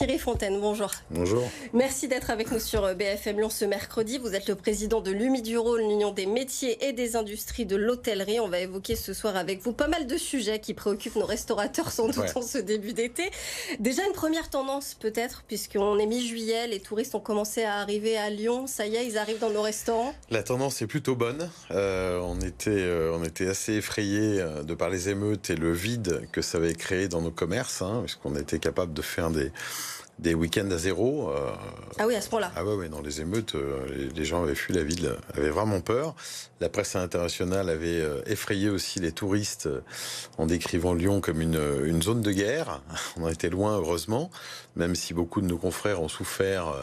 Thierry Fontaine, bonjour. Bonjour. Merci d'être avec nous sur BFM Lyon ce mercredi. Vous êtes le président de l'Umi-du-Rhône, l'Union des métiers et des industries de l'hôtellerie. On va évoquer ce soir avec vous pas mal de sujets qui préoccupent nos restaurateurs sans doute en ce début d'été. Déjà une première tendance peut-être, puisqu'on est mi-juillet, les touristes ont commencé à arriver à Lyon. Ça y est, ils arrivent dans nos restaurants. La tendance est plutôt bonne. On était assez effrayés de par les émeutes et le vide que ça avait créé dans nos commerces, puisqu'on était capable de faire des week-ends à zéro. Ah oui, à ce point-là. Ah ouais, dans les émeutes, les gens avaient fui la ville, avaient vraiment peur. La presse internationale avait effrayé aussi les touristes en décrivant Lyon comme une zone de guerre. On en était loin, heureusement, même si beaucoup de nos confrères ont souffert,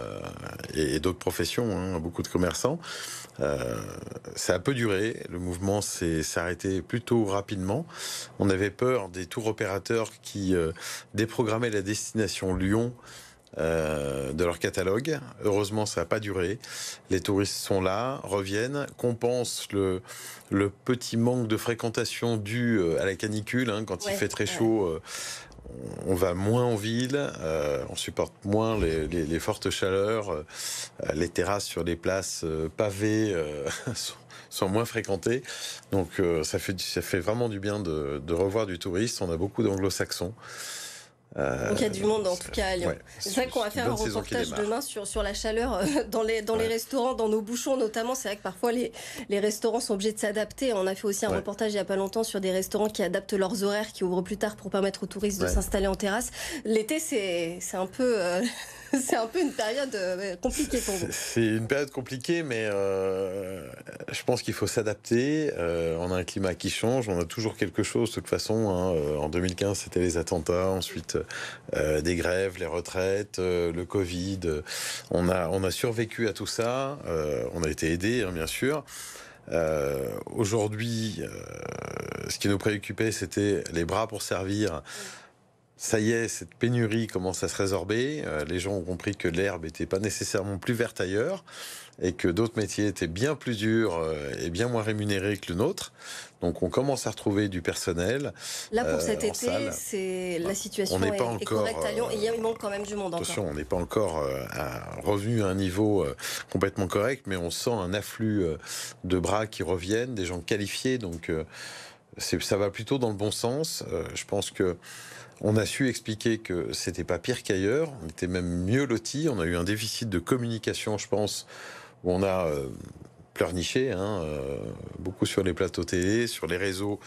et d'autres professions, beaucoup de commerçants. Ça a peu duré, le mouvement s'est arrêté plutôt rapidement. On avait peur des tours opérateurs qui déprogrammaient la destination Lyon de leur catalogue. Heureusement, ça n'a pas duré. Les touristes sont là, reviennent, compensent le petit manque de fréquentation dû à la canicule. Quand il fait très chaud, on va moins en ville, on supporte moins les fortes chaleurs, les terrasses sur les places pavées sont moins fréquentées. Donc ça fait vraiment du bien de revoir du touriste. On a beaucoup d'anglo-saxons. Donc il y a du monde en tout cas à Lyon. C'est vrai qu'on va faire un reportage demain sur la chaleur dans les restaurants, dans nos bouchons notamment. C'est vrai que parfois les restaurants sont obligés de s'adapter. On a fait aussi un reportage il n'y a pas longtemps sur des restaurants qui adaptent leurs horaires, qui ouvrent plus tard pour permettre aux touristes de s'installer en terrasse. L'été c'est un peu... C'est un peu une période compliquée pour vous. C'est une période compliquée, mais je pense qu'il faut s'adapter. On a un climat qui change, on a toujours quelque chose. De toute façon, en 2015, c'était les attentats, ensuite des grèves, les retraites, le Covid. On a survécu à tout ça. On a été aidés, bien sûr. Aujourd'hui, ce qui nous préoccupait, c'était les bras pour servir. Ça y est, cette pénurie commence à se résorber. Les gens ont compris que l'herbe n'était pas nécessairement plus verte ailleurs et que d'autres métiers étaient bien plus durs et bien moins rémunérés que le nôtre. Donc on commence à retrouver du personnel. Là, pour cet été, la situation est correcte à Lyon. Et il manque quand même du monde. Attention, on n'est pas encore revenu à un niveau complètement correct, mais on sent un afflux de bras qui reviennent, des gens qualifiés. Donc ça va plutôt dans le bon sens. Je pense que on a su expliquer que c'était pas pire qu'ailleurs, on était même mieux lotis. On a eu un déficit de communication, je pense, où on a pleurniché, beaucoup sur les plateaux télé, sur les réseaux,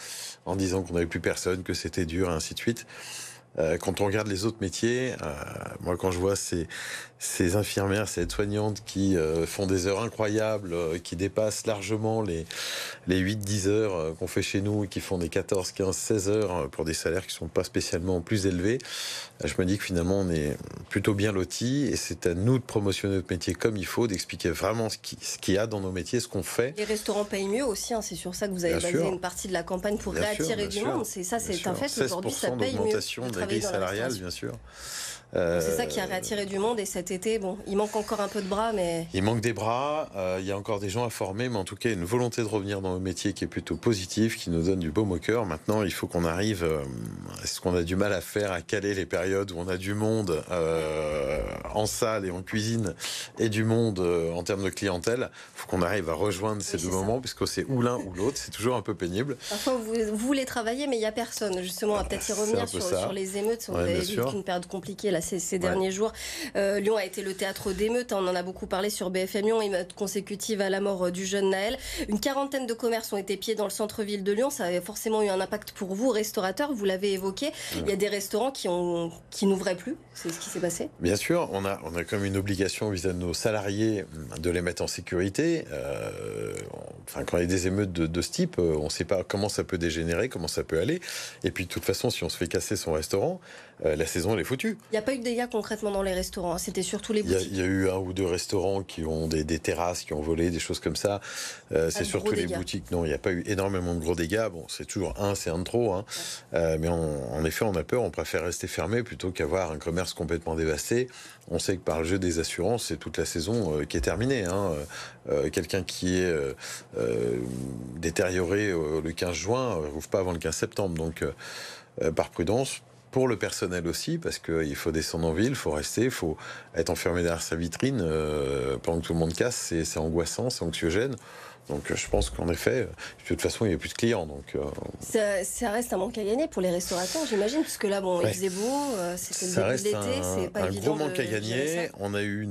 en disant qu'on n'avait plus personne, que c'était dur, et ainsi de suite. Quand on regarde les autres métiers, moi quand je vois ces infirmières, ces aides-soignantes qui font des heures incroyables, qui dépassent largement les 8-10 heures qu'on fait chez nous et qui font des 14, 15, 16 heures pour des salaires qui ne sont pas spécialement plus élevés, je me dis que finalement on est plutôt bien lotis et c'est à nous de promotionner notre métier comme il faut, d'expliquer vraiment ce qu'il y a dans nos métiers, ce qu'on fait. Les restaurants payent mieux aussi, c'est sur ça que vous avez basé une partie de la campagne pour réattirer du monde. C'est un fait, aujourd'hui ça paye mieux. De grille salariale, bien sûr. C'est ça qui a réattiré du monde et cet été, il manque encore un peu de bras, mais... Il manque des bras, il y a encore des gens à former, mais en tout cas, une volonté de revenir dans le métier qui est plutôt positive, qui nous donne du baume au cœur. Maintenant, il faut qu'on arrive à ce qu'on a du mal à faire, à caler les périodes où on a du monde en salle et en cuisine et du monde en termes de clientèle. Il faut qu'on arrive à rejoindre ces deux moments, puisque c'est ou l'un ou l'autre, c'est toujours un peu pénible. Parfois, vous voulez travailler, mais il n'y a personne. Justement, on va peut-être y revenir sur les émeutes. Vous avez vu qu'une période compliquée là, ces derniers jours. Lyon a été le théâtre d'émeutes. On en a beaucoup parlé sur BFM Lyon. Émeutes consécutives à la mort du jeune Naël. Une quarantaine de commerces ont été pillés dans le centre-ville de Lyon. Ça avait forcément eu un impact pour vous, restaurateurs. Vous l'avez évoqué. Il y a des restaurants qui n'ouvraient plus. C'est ce qui s'est passé. Bien sûr, on a comme une obligation vis-à-vis de nos salariés de les mettre en sécurité. Quand il y a des émeutes de ce type, on ne sait pas comment ça peut dégénérer, comment ça peut aller. Et puis de toute façon, si on se fait casser son restaurant, la saison elle est foutue. Il n'y a pas eu de dégâts concrètement dans les restaurants, c'était surtout les boutiques. Il y a eu un ou deux restaurants qui ont des terrasses qui ont volé, des choses comme ça. C'est surtout les boutiques. Non, il n'y a pas eu énormément de gros dégâts. Bon, c'est toujours c'est un de trop. Mais en effet, on a peur, on préfère rester fermé plutôt qu'avoir un commerce complètement dévasté. On sait que par le jeu des assurances, c'est toute la saison qui est terminée. Quelqu'un qui est détérioré le 15 juin ne rouvre pas avant le 15 septembre. Donc, par prudence, pour le personnel aussi, parce qu'il faut descendre en ville, il faut rester, il faut être enfermé derrière sa vitrine pendant que tout le monde casse, c'est angoissant, c'est anxiogène. Donc je pense qu'en effet, de toute façon, il n'y a plus de clients. Donc, ça reste un manque à gagner pour les restaurateurs, j'imagine, parce que là, bon, il faisait beau, c'était le début de l'été, c'est pas évident. Un gros manque à gagner. On a eu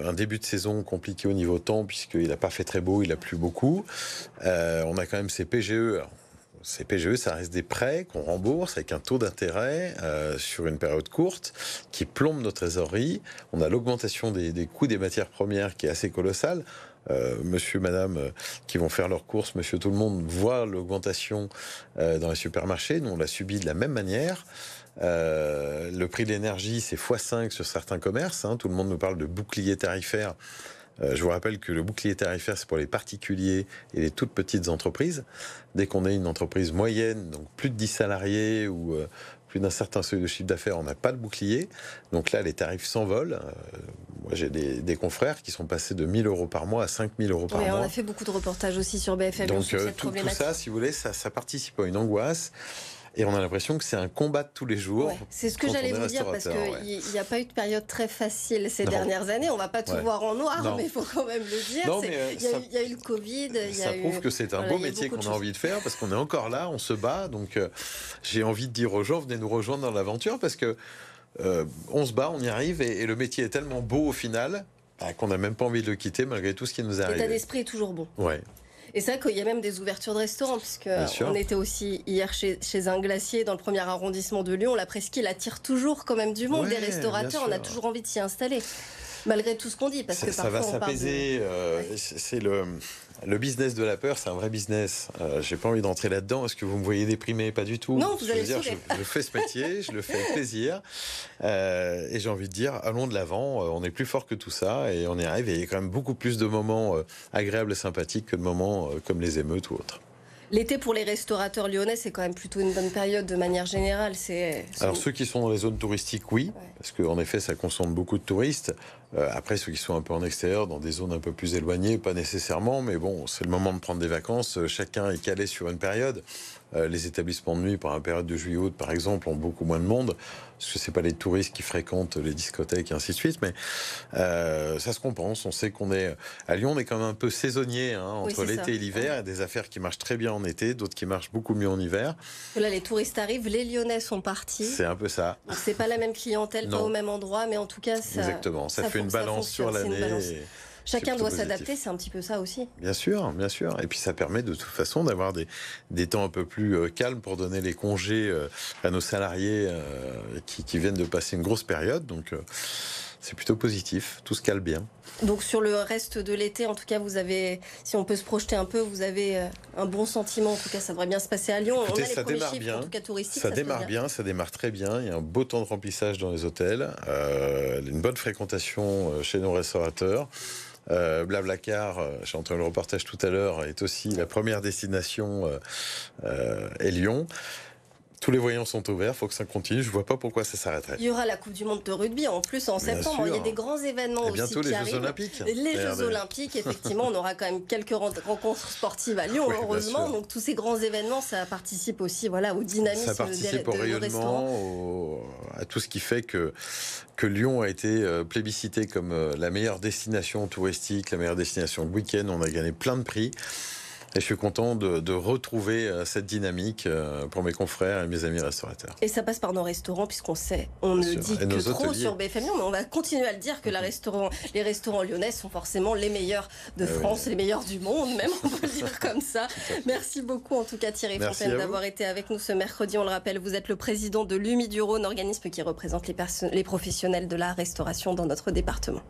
un début de saison compliqué au niveau temps, puisqu'il n'a pas fait très beau, il a plu beaucoup. On a quand même ces PGE. Alors, ces PGE, ça reste des prêts qu'on rembourse avec un taux d'intérêt sur une période courte qui plombe nos trésoreries. On a l'augmentation des coûts des matières premières qui est assez colossale. Monsieur, madame qui vont faire leurs courses, monsieur tout le monde voit l'augmentation dans les supermarchés. Nous, on l'a subi de la même manière. Le prix de l'énergie, c'est x5 sur certains commerces. Tout le monde nous parle de bouclier tarifaire. Je vous rappelle que le bouclier tarifaire, c'est pour les particuliers et les toutes petites entreprises. Dès qu'on est une entreprise moyenne, donc plus de 10 salariés ou plus d'un certain seuil de chiffre d'affaires, on n'a pas de bouclier. Donc là, les tarifs s'envolent. Moi, j'ai des confrères qui sont passés de 1 000 € par mois à 5 000 € par mois. On a fait beaucoup de reportages aussi sur BFM. Donc sur cette tout problématique. ça, si vous voulez, ça participe à une angoisse. Et on a l'impression que c'est un combat de tous les jours. Ouais, c'est ce que j'allais vous dire, parce qu'il n'y a pas eu de période très facile ces dernières années. On ne va pas tout voir en noir, mais il faut quand même le dire. Il y a eu le Covid. Ça prouve que c'est un beau métier qu'on a envie de faire, parce qu'on est encore là, on se bat. Donc j'ai envie de dire aux gens, venez nous rejoindre dans l'aventure, parce que on se bat, on y arrive, et le métier est tellement beau au final qu'on n'a même pas envie de le quitter malgré tout ce qui nous arrive. L'état d'esprit est toujours bon. Ouais. Et c'est vrai qu'il y a même des ouvertures de restaurants, puisqu'on était aussi hier chez un glacier dans le 1er arrondissement de Lyon. La presqu'île attire toujours quand même du monde, des restaurateurs. On a toujours envie de s'y installer, malgré tout ce qu'on dit. Parce que ça va s'apaiser. C'est le business de la peur, c'est un vrai business. J'ai pas envie d'entrer là-dedans. Est-ce que vous me voyez déprimé? Pas du tout. Non, vous allez dire, je fais ce métier, je le fais avec plaisir. Et j'ai envie de dire, allons de l'avant. On est plus fort que tout ça et on y arrive. Et il y a quand même beaucoup plus de moments agréables et sympathiques que de moments comme les émeutes ou autres. L'été pour les restaurateurs lyonnais, c'est quand même plutôt une bonne période de manière générale. Alors ceux qui sont dans les zones touristiques, oui, parce qu'en effet, ça concentre beaucoup de touristes. Après, ceux qui sont un peu en extérieur, dans des zones un peu plus éloignées, pas nécessairement, mais bon, c'est le moment de prendre des vacances. Chacun est calé sur une période. Les établissements de nuit, par la période de juillet-août, par exemple, ont beaucoup moins de monde, parce que c'est pas les touristes qui fréquentent les discothèques et ainsi de suite, mais ça se compense. On sait qu'on est à Lyon, on est quand même un peu saisonnier entre l'été et l'hiver. Il y a des affaires qui marchent très bien en été, d'autres qui marchent beaucoup mieux en hiver. Là, les touristes arrivent, les Lyonnais sont partis. C'est un peu ça. Donc, c'est pas la même clientèle, pas au même endroit, mais en tout cas, ça. Exactement. Ça fait une balance sur l'année. Chacun doit s'adapter, c'est un petit peu ça aussi. Bien sûr, bien sûr. Et puis ça permet de toute façon d'avoir des temps un peu plus calmes pour donner les congés à nos salariés qui viennent de passer une grosse période. Donc c'est plutôt positif, tout se cale bien. Donc sur le reste de l'été, en tout cas, vous avez, si on peut se projeter un peu, vous avez un bon sentiment. En tout cas, ça devrait bien se passer à Lyon. Écoutez, on a les premiers chiffres, en tout cas touristiques. Ça démarre bien, ça démarre très bien. Il y a un beau temps de remplissage dans les hôtels, une bonne fréquentation chez nos restaurateurs. Blablacar, j'ai entendu le reportage tout à l'heure, est aussi la première destination est Lyon. Tous les voyants sont ouverts, il faut que ça continue. Je ne vois pas pourquoi ça s'arrêterait. Il y aura la Coupe du Monde de rugby en plus en septembre. Il y a des grands événements aussi bientôt qui les arrivent. Jeux Olympiques. Les Jeux Olympiques, effectivement, on aura quand même quelques rencontres sportives à Lyon, heureusement. Donc tous ces grands événements, ça participe aussi au dynamisme ça participe au rayonnement, à tout ce qui fait que Lyon a été plébiscité comme la meilleure destination touristique, la meilleure destination de week-end. On a gagné plein de prix. Et je suis content de retrouver cette dynamique pour mes confrères et mes amis restaurateurs. Et ça passe par nos restaurants, puisqu'on sait, on ne dit que trop sur BFM Lyon, mais on va continuer à le dire que les restaurants lyonnais sont forcément les meilleurs de France, les meilleurs du monde, même, on peut le dire comme ça. Merci beaucoup, en tout cas, Thierry Fontaine, d'avoir été avec nous ce mercredi. On le rappelle, vous êtes le président de l'UMI du Rhône, organisme qui représente les professionnels de la restauration dans notre département.